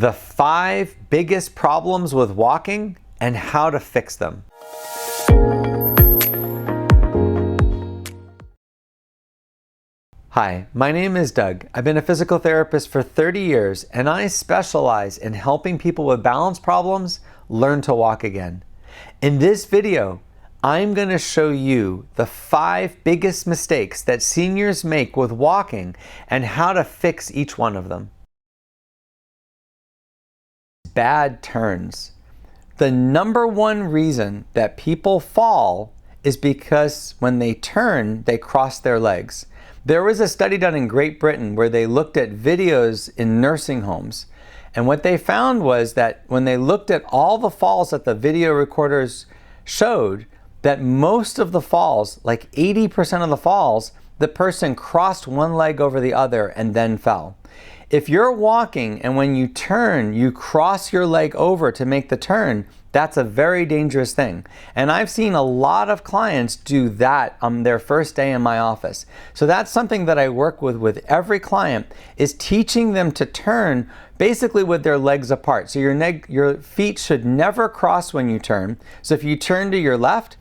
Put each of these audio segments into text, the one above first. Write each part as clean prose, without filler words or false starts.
the 5 biggest problems with walking and how to fix them. Hi, my name is Doug. I've been a physical therapist for 30 years and I specialize in helping people with balance problems learn to walk again. In this video, I'm going to show you the 5 biggest mistakes that seniors make with walking and how to fix each one of them. Bad turns. The number one reason that people fall is because when they turn, they cross their legs. There was a study done in Great Britain where they looked at videos in nursing homes. And what they found was that when they looked at all the falls that the video recorders showed, that most of the falls, like 80% of the falls, the person crossed one leg over the other and then fell. If you're walking and when you turn, you cross your leg over to make the turn, that's a very dangerous thing. And I've seen a lot of clients do that on their first day in my office. So that's something that I work with every client, is teaching them to turn basically with their legs apart. So your feet should never cross when you turn. So if you turn to your left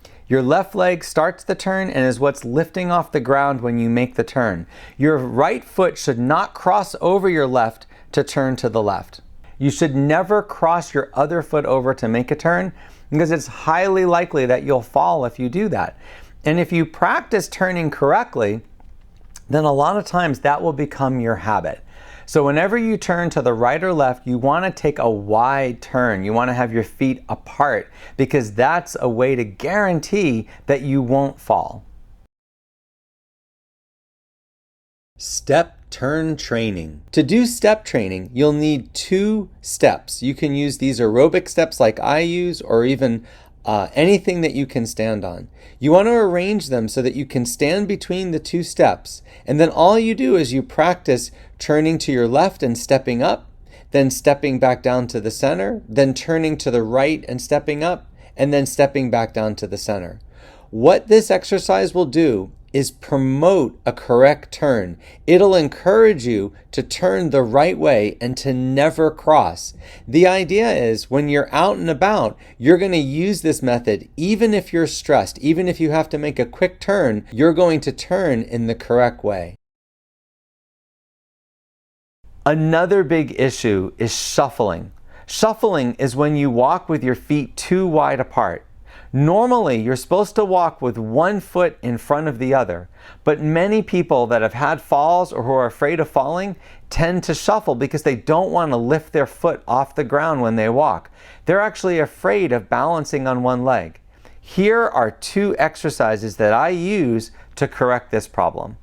leg starts the turn and is what's lifting off the ground when you make the turn. Your right foot should not cross over your left to turn to the left. You should never cross your other foot over to make a turn because it's highly likely that you'll fall if you do that. And if you practice turning correctly, then a lot of times that will become your habit. So whenever you turn to the right or left, you want to take a wide turn. You want to have your feet apart because that's a way to guarantee that you won't fall. Step turn training. To do step training, you'll need 2 steps. You can use these aerobic steps like I use, or even anything that you can stand on. You want to arrange them so that you can stand between the 2 steps. And then all you do is you practice turning to your left and stepping up, then stepping back down to the center, then turning to the right and stepping up, and then stepping back down to the center. What this exercise will do is promote a correct turn. It'll encourage you to turn the right way and to never cross. The idea is when you're out and about, you're going to use this method even if you're stressed, even if you have to make a quick turn, you're going to turn in the correct way. Another big issue is shuffling. Shuffling is when you walk with your feet too wide apart. Normally, you're supposed to walk with one foot in front of the other, but many people that have had falls or who are afraid of falling tend to shuffle because they don't want to lift their foot off the ground when they walk. They're actually afraid of balancing on one leg. Here are 2 exercises that I use to correct this problem.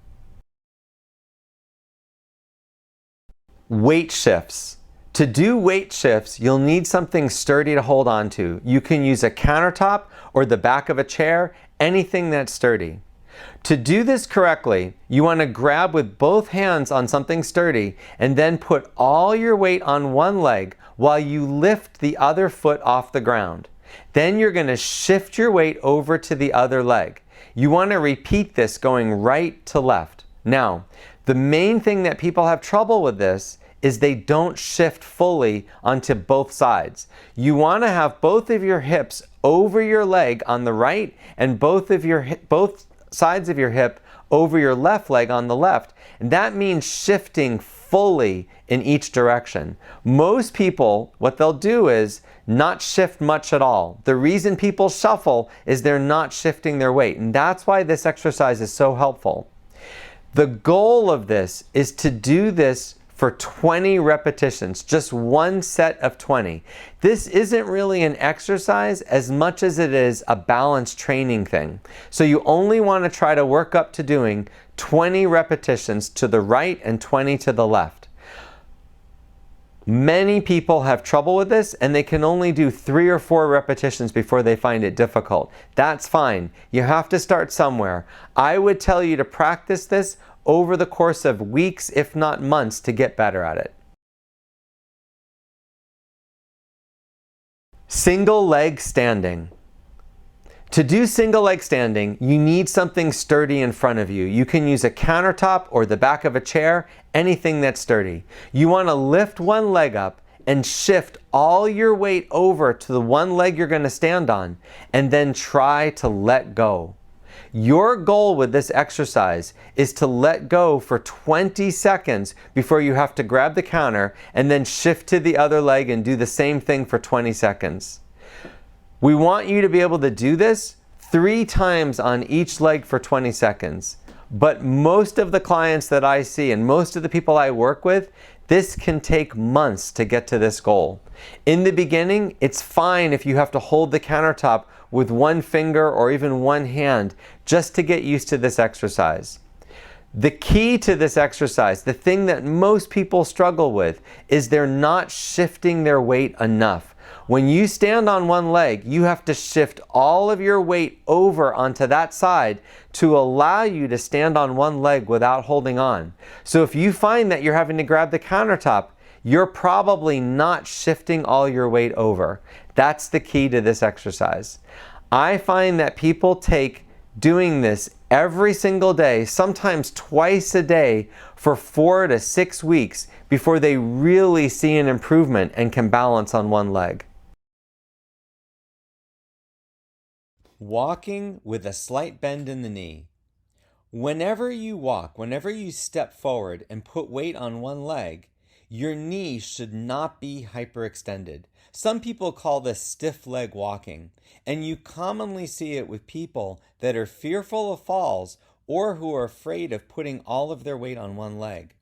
Weight shifts. To do weight shifts, you'll need something sturdy to hold on to. You can use a countertop or the back of a chair, anything that's sturdy. To do this correctly, you want to grab with both hands on something sturdy and then put all your weight on one leg while you lift the other foot off the ground. Then you're going to shift your weight over to the other leg. You want to repeat this going right to left. Now, the main thing that people have trouble with this is they don't shift fully onto both sides. You want to have both of your hips over your leg on the right and both sides of your hip over your left leg on the left. And that means shifting fully in each direction. Most people, what they'll do is not shift much at all. The reason people shuffle is they're not shifting their weight. And that's why this exercise is so helpful. The goal of this is to do this for 20 repetitions, just one set of 20. This isn't really an exercise as much as it is a balance training thing. So you only want to try to work up to doing 20 repetitions to the right and 20 to the left. Many people have trouble with this and they can only do 3 or 4 repetitions before they find it difficult. That's fine. You have to start somewhere. I would tell you to practice this over the course of weeks, if not months, to get better at it. Single leg standing. To do single leg standing, you need something sturdy in front of you. You can use a countertop or the back of a chair, anything that's sturdy. You want to lift one leg up and shift all your weight over to the one leg you're going to stand on, and then try to let go. Your goal with this exercise is to let go for 20 seconds before you have to grab the counter and then shift to the other leg and do the same thing for 20 seconds. We want you to be able to do this 3 times on each leg for 20 seconds. But most of the clients that I see and most of the people I work with, this can take months to get to this goal. In the beginning, it's fine if you have to hold the countertop with one finger or even one hand just to get used to this exercise. The key to this exercise, the thing that most people struggle with, is they're not shifting their weight enough. When you stand on one leg, you have to shift all of your weight over onto that side to allow you to stand on one leg without holding on. So if you find that you're having to grab the countertop, you're probably not shifting all your weight over. That's the key to this exercise. I find that people take doing this every single day, sometimes twice a day, for 4 to 6 weeks before they really see an improvement and can balance on one leg. Walking with a slight bend in the knee. Whenever you walk, whenever you step forward and put weight on one leg, your knee should not be hyperextended. Some people call this stiff leg walking, and you commonly see it with people that are fearful of falls or who are afraid of putting all of their weight on one leg.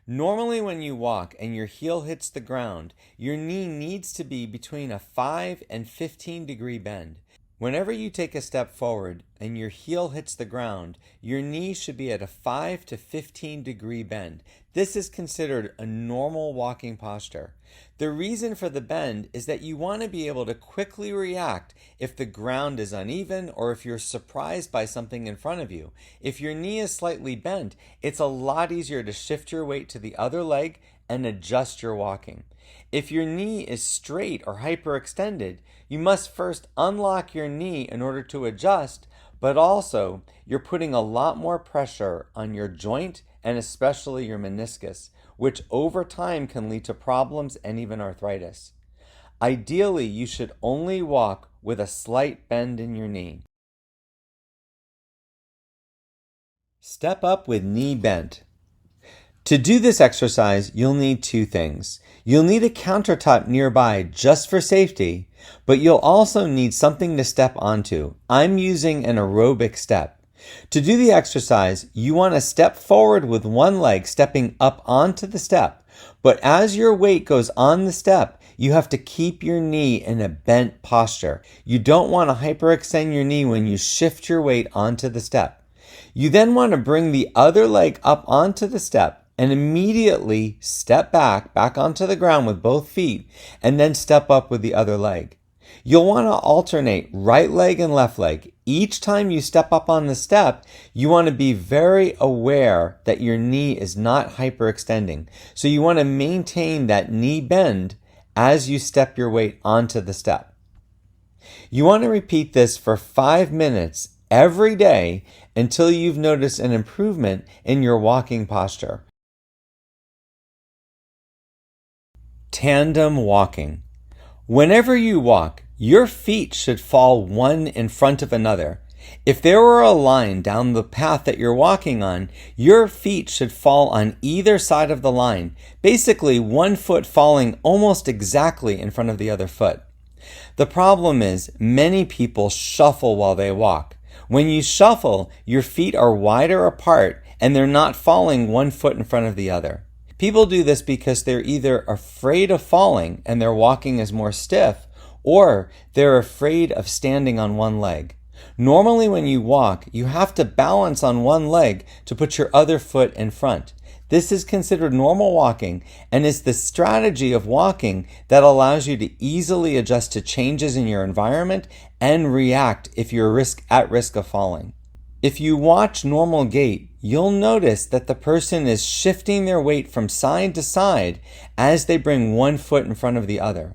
Normally when you walk and your heel hits the ground, your knee needs to be between a 5 and 15 degree bend. Whenever you take a step forward and your heel hits the ground, your knee should be at a 5 to 15 degree bend. This is considered a normal walking posture. The reason for the bend is that you want to be able to quickly react if the ground is uneven or if you're surprised by something in front of you. If your knee is slightly bent, it's a lot easier to shift your weight to the other leg and adjust your walking. If your knee is straight or hyperextended, you must first unlock your knee in order to adjust, but also you're putting a lot more pressure on your joint and especially your meniscus, which over time can lead to problems and even arthritis. Ideally, you should only walk with a slight bend in your knee. Step up with knee bent. To do this exercise, you'll need 2 things. You'll need a countertop nearby just for safety, but you'll also need something to step onto. I'm using an aerobic step. To do the exercise, you want to step forward with one leg stepping up onto the step, but as your weight goes on the step, you have to keep your knee in a bent posture. You don't want to hyperextend your knee when you shift your weight onto the step. You then want to bring the other leg up onto the step and immediately step back onto the ground with both feet, and then step up with the other leg. You'll want to alternate right leg and left leg. Each time you step up on the step, you want to be very aware that your knee is not hyperextending. So you want to maintain that knee bend as you step your weight onto the step. You want to repeat this for 5 minutes every day until you've noticed an improvement in your walking posture. Tandem walking. Whenever you walk, your feet should fall one in front of another. If there were a line down the path that you're walking on, your feet should fall on either side of the line, basically one foot falling almost exactly in front of the other foot. The problem is many people shuffle while they walk. When you shuffle, your feet are wider apart and they're not falling one foot in front of the other. People do this because they're either afraid of falling and their walking is more stiff, or they're afraid of standing on one leg. Normally when you walk, you have to balance on one leg to put your other foot in front. This is considered normal walking and is the strategy of walking that allows you to easily adjust to changes in your environment and react if you're at risk of falling. If you watch normal gait, you'll notice that the person is shifting their weight from side to side as they bring one foot in front of the other.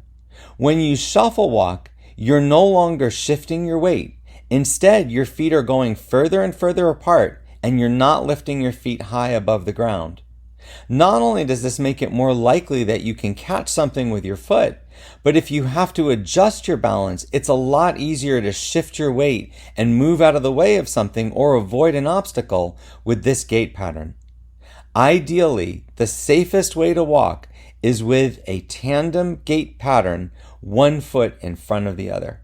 When you shuffle walk, you're no longer shifting your weight. Instead, your feet are going further and further apart and you're not lifting your feet high above the ground. Not only does this make it more likely that you can catch something with your foot, but if you have to adjust your balance, it's a lot easier to shift your weight and move out of the way of something or avoid an obstacle with this gait pattern. Ideally, the safest way to walk is with a tandem gait pattern, one foot in front of the other.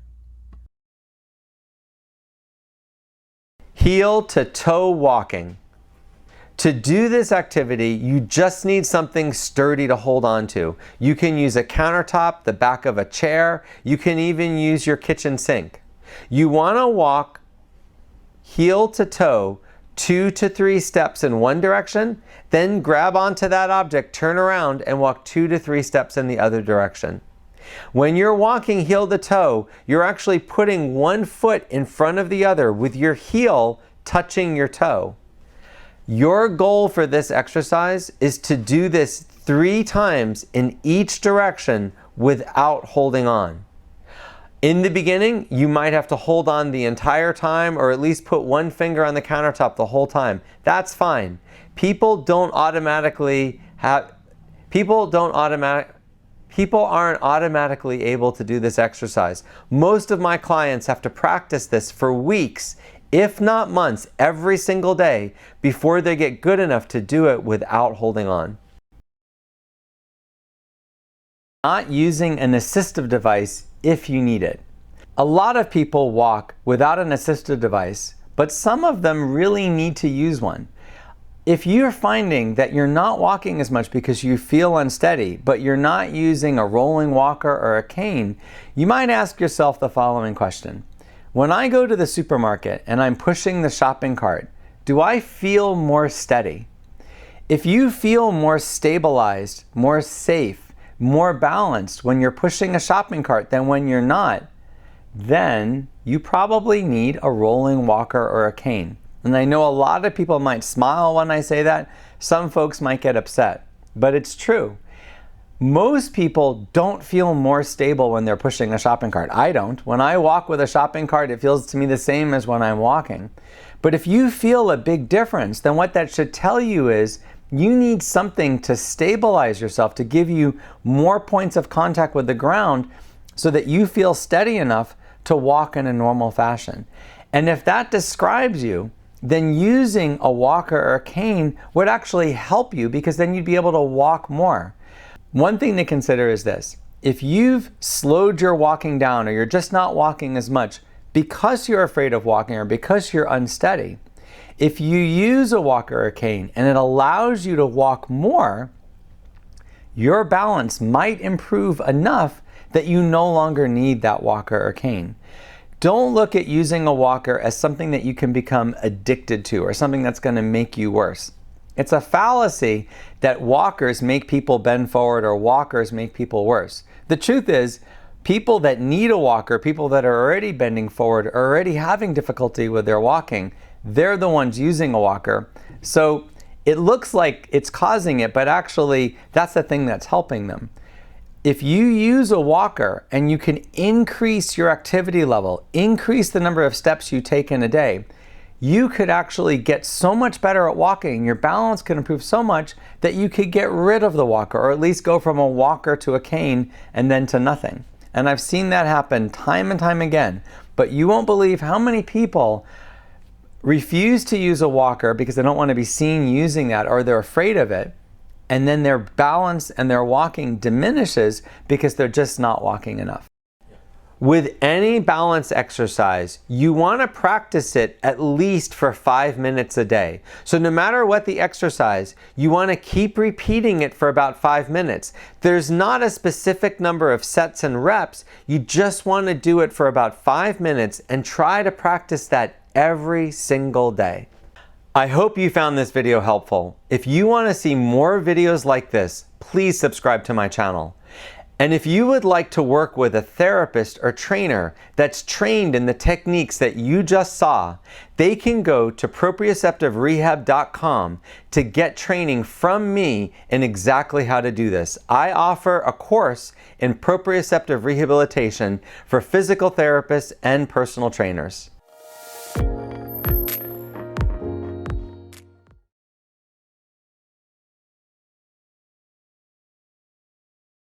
Heel to toe walking. To do this activity, you just need something sturdy to hold on to. You can use a countertop, the back of a chair. You can even use your kitchen sink. You want to walk heel to toe 2 to 3 steps in one direction, then grab onto that object, turn around, and walk 2 to 3 steps in the other direction. When you're walking heel to toe, you're actually putting one foot in front of the other with your heel touching your toe. Your goal for this exercise is to do this 3 times in each direction without holding on. In the beginning, you might have to hold on the entire time or at least put one finger on the countertop the whole time. That's fine. People aren't automatically able to do this exercise. Most of my clients have to practice this for weeks, if not months, every single day before they get good enough to do it without holding on. Not using an assistive device if you need it. A lot of people walk without an assistive device, but some of them really need to use one. If you're finding that you're not walking as much because you feel unsteady, but you're not using a rolling walker or a cane, you might ask yourself the following question. When I go to the supermarket and I'm pushing the shopping cart, do I feel more steady? If you feel more stabilized, more safe, more balanced when you're pushing a shopping cart than when you're not, then you probably need a rolling walker or a cane. And I know a lot of people might smile when I say that. Some folks might get upset, but it's true. Most people don't feel more stable when they're pushing a shopping cart. I don't. When I walk with a shopping cart, it feels to me the same as when I'm walking. But if you feel a big difference, then what that should tell you is you need something to stabilize yourself, to give you more points of contact with the ground so that you feel steady enough to walk in a normal fashion. And if that describes you, then using a walker or a cane would actually help you because then you'd be able to walk more. One thing to consider is this. If you've slowed your walking down or you're just not walking as much because you're afraid of walking or because you're unsteady, if you use a walker or a cane and it allows you to walk more, your balance might improve enough that you no longer need that walker or cane. Don't look at using a walker as something that you can become addicted to or something that's going to make you worse. It's a fallacy that walkers make people bend forward or walkers make people worse. The truth is, people that need a walker, people that are already bending forward, are already having difficulty with their walking, they're the ones using a walker. So it looks like it's causing it, but actually that's the thing that's helping them. If you use a walker and you can increase your activity level, increase the number of steps you take in a day, you could actually get so much better at walking. Your balance can improve so much that you could get rid of the walker or at least go from a walker to a cane and then to nothing. And I've seen that happen time and time again. But you won't believe how many people refuse to use a walker because they don't want to be seen using that or they're afraid of it. And then their balance and their walking diminishes because they're just not walking enough. With any balance exercise, you want to practice it at least for 5 minutes a day. So no matter what the exercise, you want to keep repeating it for about 5 minutes. There's not a specific number of sets and reps. You just want to do it for about 5 minutes and try to practice that every single day. I hope you found this video helpful. If you want to see more videos like this, please subscribe to my channel. And if you would like to work with a therapist or trainer that's trained in the techniques that you just saw, they can go to proprioceptiverehab.com to get training from me in exactly how to do this. I offer a course in proprioceptive rehabilitation for physical therapists and personal trainers.